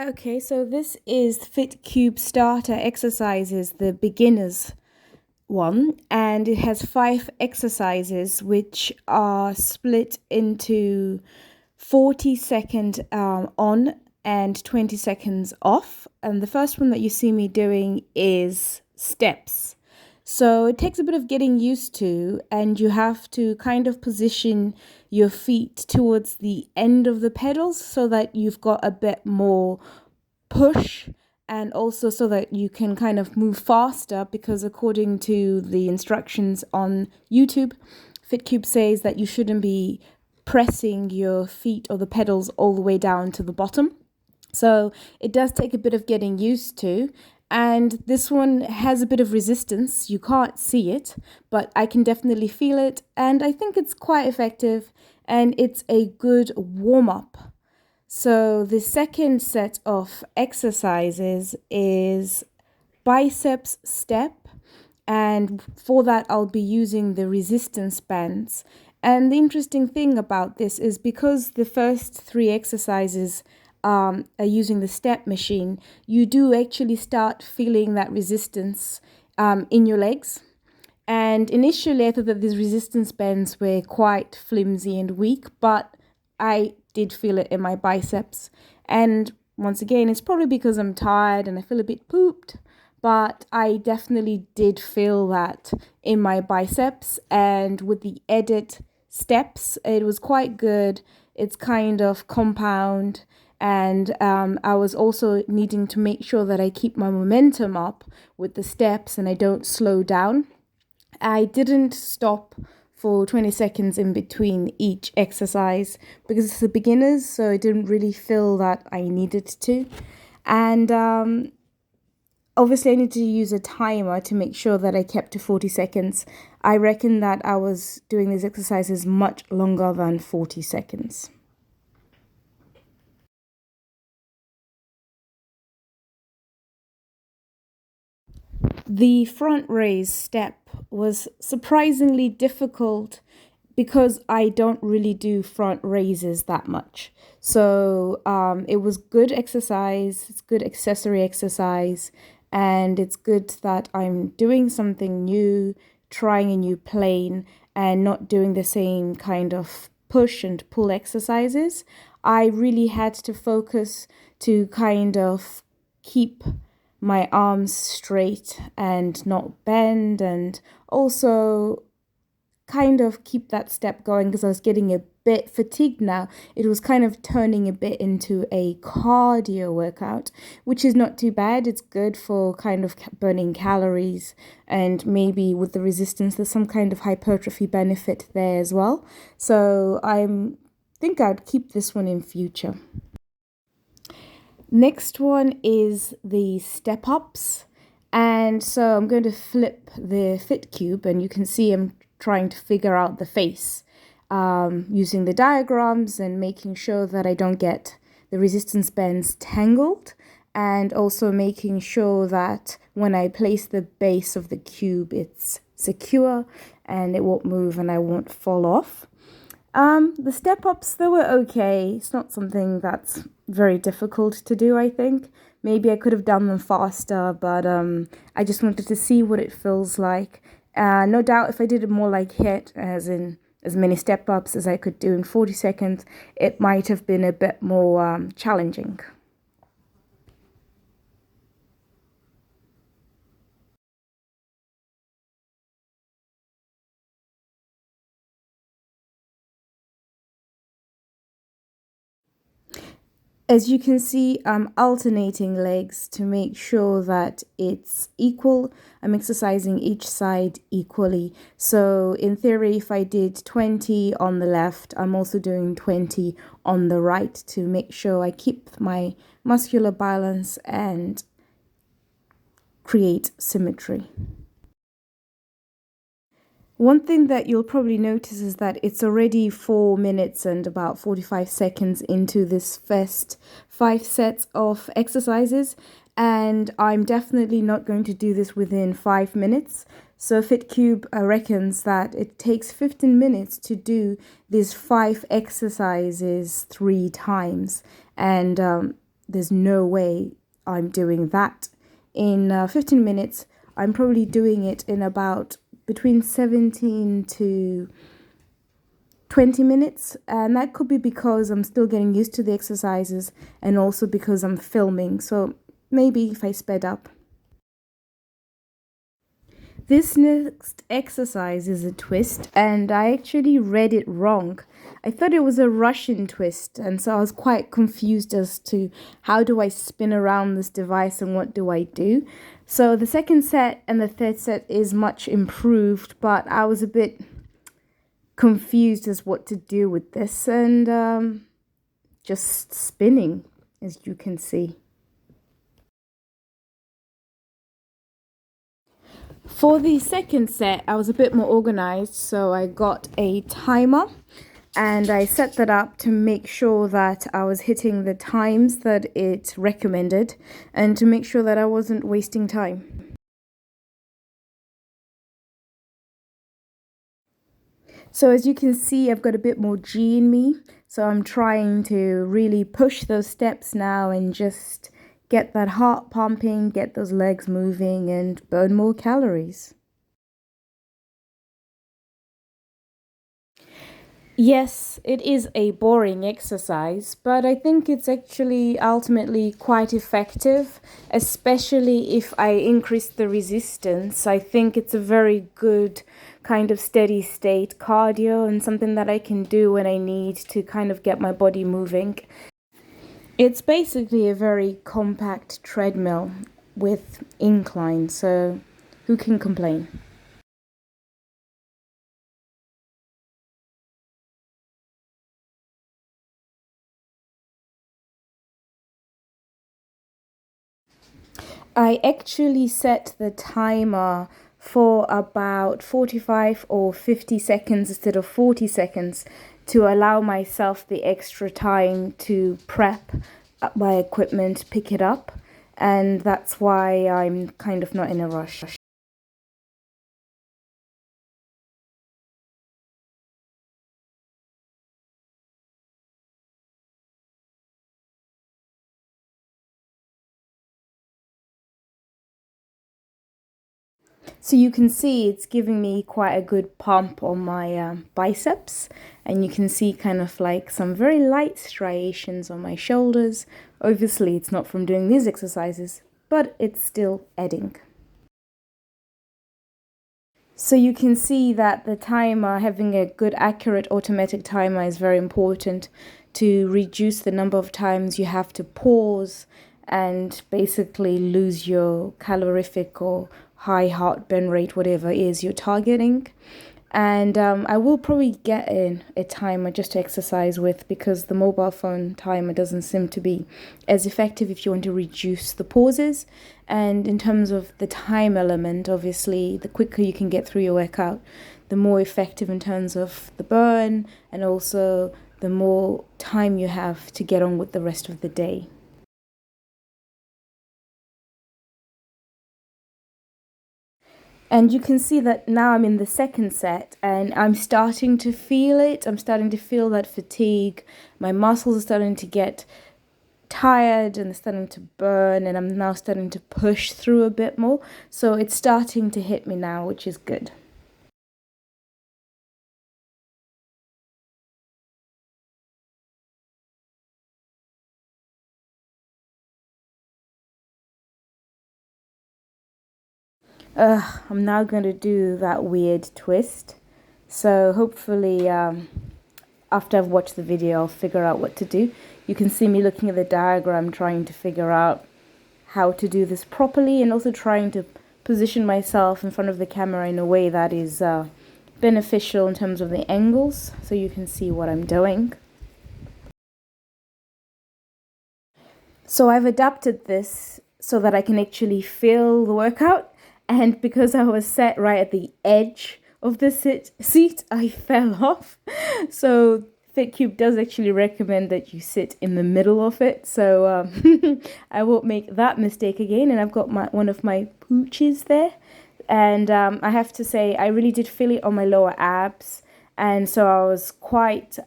Okay, so this is FITT Cube starter exercises, the beginners one, and it has 5 exercises which are split into 40-second on and 20 seconds off. And the first one that you see me doing is steps. So it takes a bit of getting used to, and you have to kind of position your feet towards the end of the pedals so that you've got a bit more push, and also so that you can kind of move faster, because according to the instructions on YouTube, FITT Cube says that you shouldn't be pressing your feet or the pedals all the way down to the bottom. So it does take a bit of getting used to. And this one has a bit of resistance. You can't see it, but I can definitely feel it. And I think it's quite effective, and it's a good warm up. So the second set of exercises is Biceps Step. And for that, I'll be using the resistance bands. And the interesting thing about this is, because the first 3 exercises are using the step machine, you do actually start feeling that resistance in your legs. And initially, I thought that these resistance bands were quite flimsy and weak, but I did feel it in my biceps. And once again, it's probably because I'm tired and I feel a bit pooped, but I definitely did feel that in my biceps. And with the edit steps, it was quite good. It's kind of compound, and I was also needing to make sure that I keep my momentum up with the steps and I don't slow down. I didn't stop for 20 seconds in between each exercise because it's the beginners, so I didn't really feel that I needed to. And obviously I need to use a timer to make sure that I kept to 40 seconds. I reckon that I was doing these exercises much longer than 40 seconds. The front raise step was surprisingly difficult because I don't really do front raises that much. So it was good exercise, it's good accessory exercise, and it's good that I'm doing something new, trying a new plane, and not doing the same kind of push and pull exercises. I really had to focus to kind of keep my arms straight and not bend, and also kind of keep that step going because I was getting a bit fatigued now. It was kind of turning a bit into a cardio workout, which is not too bad. It's good for kind of burning calories, and maybe with the resistance, there's some kind of hypertrophy benefit there as well. So I think I'd keep this one in future. Next one is the step ups. And so I'm going to flip the FITT Cube, and you can see I'm trying to figure out the face using the diagrams and making sure that I don't get the resistance bands tangled, and also making sure that when I place the base of the cube, it's secure and it won't move and I won't fall off. The step ups, they were okay. It's not something that's very difficult to do, I think. Maybe I could have done them faster, but I just wanted to see what it feels like. No doubt if I did it more like HIIT, as in as many step ups as I could do in 40 seconds, it might have been a bit more challenging. As you can see, I'm alternating legs to make sure that it's equal. I'm exercising each side equally. So in theory, if I did 20 on the left, I'm also doing 20 on the right to make sure I keep my muscular balance and create symmetry. One thing that you'll probably notice is that it's already 4 minutes and about 45 seconds into this first 5 sets of exercises, and I'm definitely not going to do this within 5 minutes. So FITT Cube reckons that it takes 15 minutes to do these 5 exercises 3 times, and there's no way I'm doing that in 15 minutes. I'm probably doing it in about between 17 to 20 minutes, and that could be because I'm still getting used to the exercises and also because I'm filming. So maybe if I sped up. This next exercise is a twist, and I actually read it wrong. I thought it was a Russian twist, and so I was quite confused as to how do I spin around this device and what do I do. So the second set and the third set is much improved, but I was a bit confused as what to do with this, and just spinning, as you can see. For the second set, I was a bit more organized, so I got a timer and I set that up to make sure that I was hitting the times that it recommended and to make sure that I wasn't wasting time. So as you can see, I've got a bit more G in me, so I'm trying to really push those steps now and just get that heart pumping, get those legs moving, and burn more calories. Yes, it is a boring exercise, but I think it's actually ultimately quite effective, especially if I increase the resistance. I think it's a very good kind of steady state cardio and something that I can do when I need to kind of get my body moving. It's basically a very compact treadmill with incline, so who can complain? I actually set the timer for about 45 or 50 seconds instead of 40 seconds to allow myself the extra time to prep my equipment, pick it up, and that's why I'm kind of not in a rush. So you can see it's giving me quite a good pump on my biceps, and you can see kind of like some very light striations on my shoulders. Obviously it's not from doing these exercises, but it's still adding. So you can see that the timer, having a good accurate automatic timer is very important to reduce the number of times you have to pause and basically lose your calorific or high heart burn rate, whatever it is you're targeting. And I will probably get in a timer just to exercise with, because the mobile phone timer doesn't seem to be as effective if you want to reduce the pauses. And in terms of the time element, obviously, the quicker you can get through your workout, the more effective in terms of the burn, and also the more time you have to get on with the rest of the day. And you can see that now I'm in the second set and I'm starting to feel it. I'm starting to feel that fatigue. My muscles are starting to get tired and they're starting to burn, and I'm now starting to push through a bit more. So it's starting to hit me now, which is good. I'm now going to do that weird twist. So hopefully after I've watched the video, I'll figure out what to do. You can see me looking at the diagram, trying to figure out how to do this properly, and also trying to position myself in front of the camera in a way that is beneficial in terms of the angles, so you can see what I'm doing. So I've adapted this so that I can actually feel the workout, and because I was set right at the edge of the seat, I fell off. So FITT Cube does actually recommend that you sit in the middle of it, so I won't make that mistake again. And I've got one of my pooches there, and I have to say I really did feel it on my lower abs, and so I was quite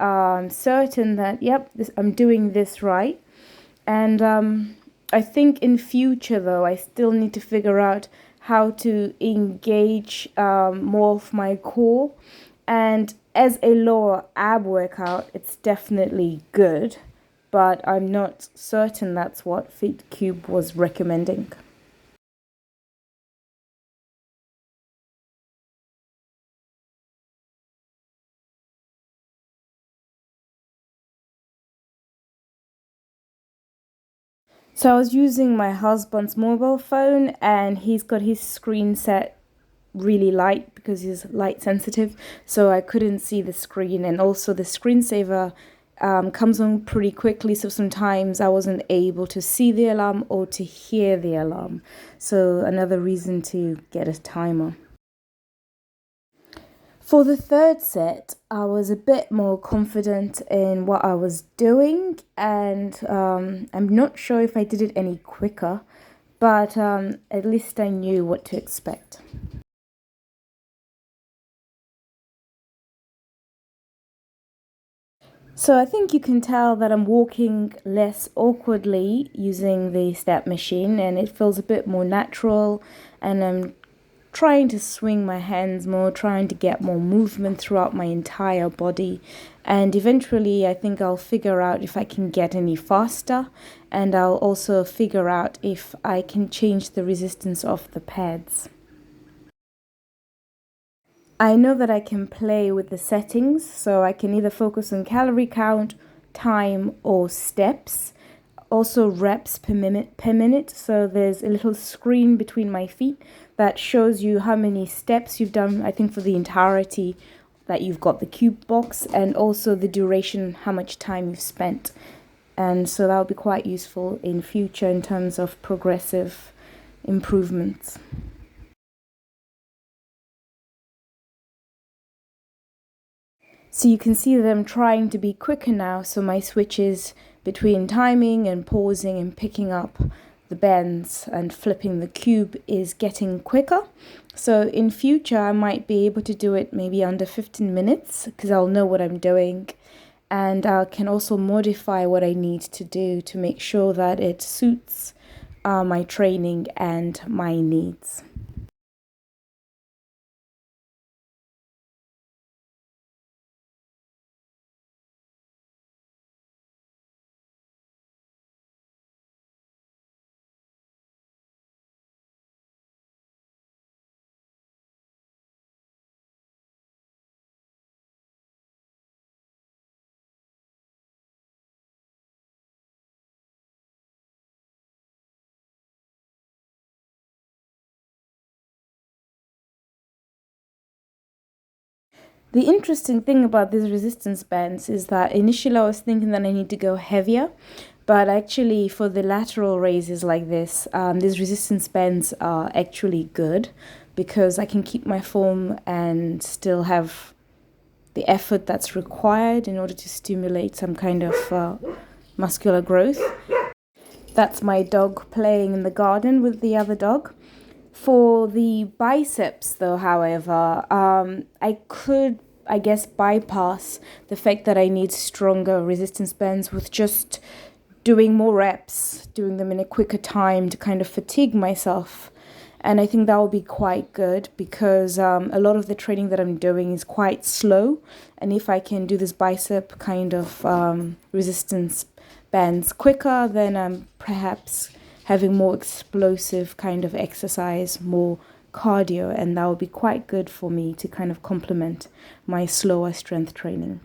certain that, yep, I'm doing this right. And I think in future, though, I still need to figure out how to engage more of my core. And as a lower ab workout, it's definitely good, but I'm not certain that's what FITT Cube was recommending. So I was using my husband's mobile phone, and he's got his screen set really light because he's light sensitive, so I couldn't see the screen. And also the screensaver comes on pretty quickly, so sometimes I wasn't able to see the alarm or to hear the alarm. So another reason to get a timer. For the third set, I was a bit more confident in what I was doing, and I'm not sure if I did it any quicker, but at least I knew what to expect. So I think you can tell that I'm walking less awkwardly using the step machine, and it feels a bit more natural, and I'm trying to swing my hands more, trying to get more movement throughout my entire body. And eventually, I think I'll figure out if I can get any faster, and I'll also figure out if I can change the resistance of the pads. I know that I can play with the settings, so I can either focus on calorie count, time, or steps. Also reps per minute. So there's a little screen between my feet that shows you how many steps you've done, I think, for the entirety that you've got the cube box, and also the duration, how much time you've spent. And so that'll be quite useful in future in terms of progressive improvements. So you can see that I'm trying to be quicker now, so my switches between timing and pausing and picking up the bends and flipping the cube is getting quicker. So in future, I might be able to do it maybe under 15 minutes because I'll know what I'm doing, and I can also modify what I need to do to make sure that it suits my training and my needs. The interesting thing about these resistance bands is that initially I was thinking that I need to go heavier, but actually for the lateral raises like this, these resistance bands are actually good because I can keep my form and still have the effort that's required in order to stimulate some kind of muscular growth. That's my dog playing in the garden with the other dog. For the biceps, though, however, I could, I guess, bypass the fact that I need stronger resistance bands with just doing more reps, doing them in a quicker time to kind of fatigue myself. And I think that will be quite good because a lot of the training that I'm doing is quite slow. And if I can do this bicep kind of resistance bands quicker, then I'm perhaps having more explosive kind of exercise, more cardio, and that would be quite good for me to kind of complement my slower strength training.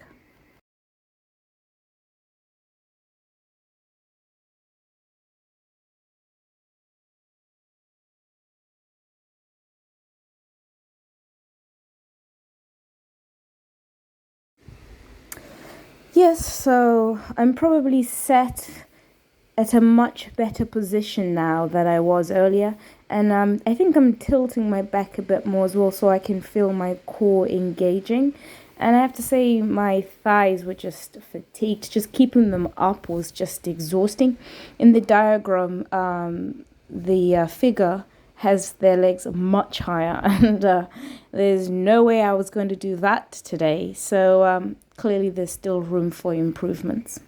Yes, so I'm probably set at a much better position now than I was earlier. And I think I'm tilting my back a bit more as well so I can feel my core engaging. And I have to say, my thighs were just fatigued. Just keeping them up was just exhausting. In the diagram, the figure has their legs much higher, and there's no way I was going to do that today. So clearly, there's still room for improvements.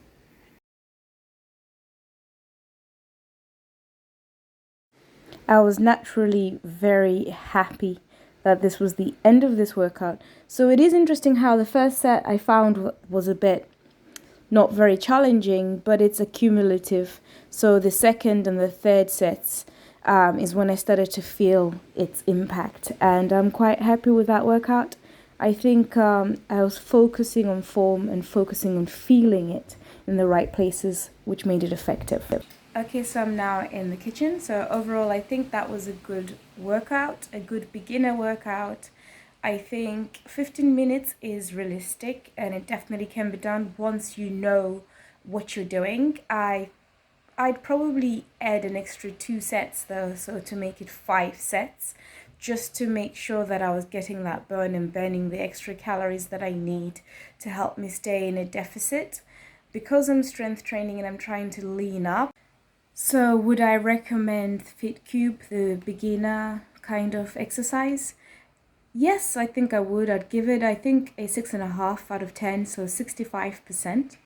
I was naturally very happy that this was the end of this workout. So it is interesting how the first set I found was a bit not very challenging, but it's accumulative. So the second and the third sets is when I started to feel its impact, and I'm quite happy with that workout. I think I was focusing on form and focusing on feeling it in the right places, which made it effective. Okay, so I'm now in the kitchen. So overall, I think that was a good workout, a good beginner workout. I think 15 minutes is realistic, and it definitely can be done once you know what you're doing. I'd probably add an extra 2 sets though, so to make it 5 sets, just to make sure that I was getting that burn and burning the extra calories that I need to help me stay in a deficit. Because I'm strength training and I'm trying to lean up. So would I recommend FITT Cube, the beginner kind of exercise? Yes, I think I would. I'd give it, I think, a 6.5 out of 10, so 65%.